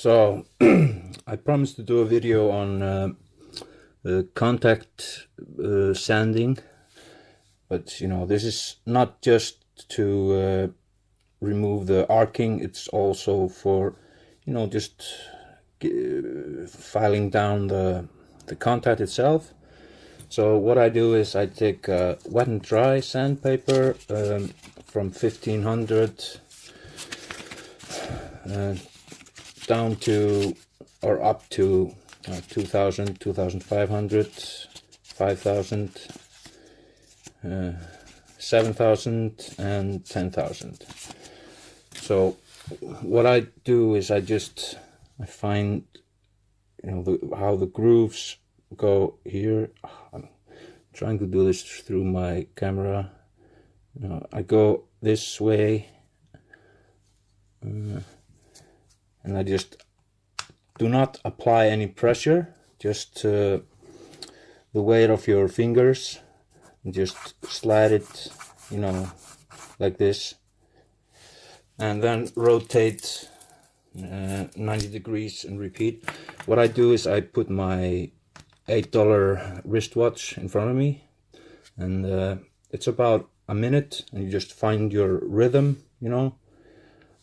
So I promised to do a video on contact sanding, but this is not just to remove the arcing, it's also for just filing down the contact itself. So what I do is I take wet and dry sandpaper from 1500 down to or up to 2000, 2500, 5000, 7000 and 10,000. So what I do is I find how the grooves go here. I'm trying to do this through my camera. I go this way and I just do not apply any pressure, just the weight of your fingers, and just slide it like this, and then rotate 90 degrees and repeat. What I do is I put my $8 wristwatch in front of me, and it's about a minute, and you just find your rhythm,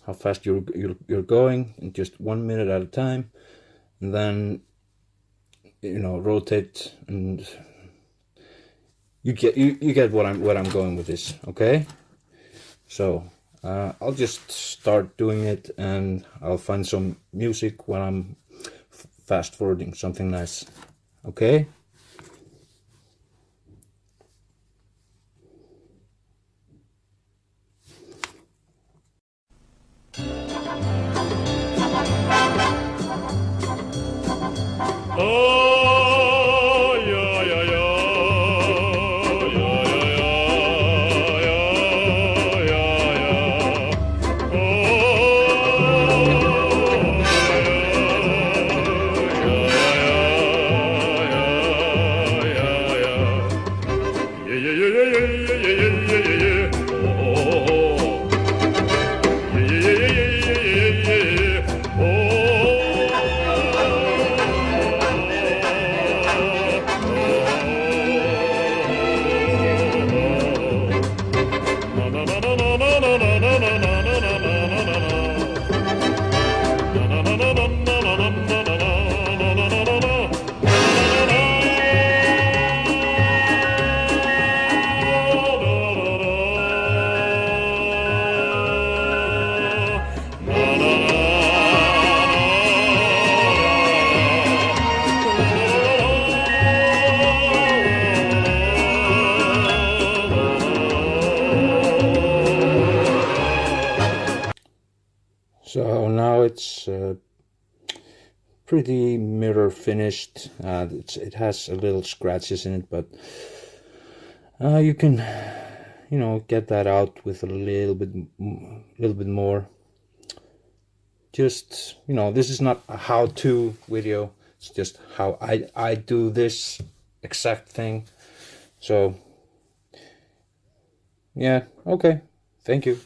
how fast you're going, and just 1 minute at a time, and then rotate, and you get what I'm going with this. Okay, so I'll just start doing it, and I'll find some music when I'm fast forwarding something nice. Okay. So now it's pretty mirror finished. It has a little scratches in it, but you can get that out with a little bit more. Just this is not a how-to video, it's just how I do this exact thing. So yeah, okay, thank you.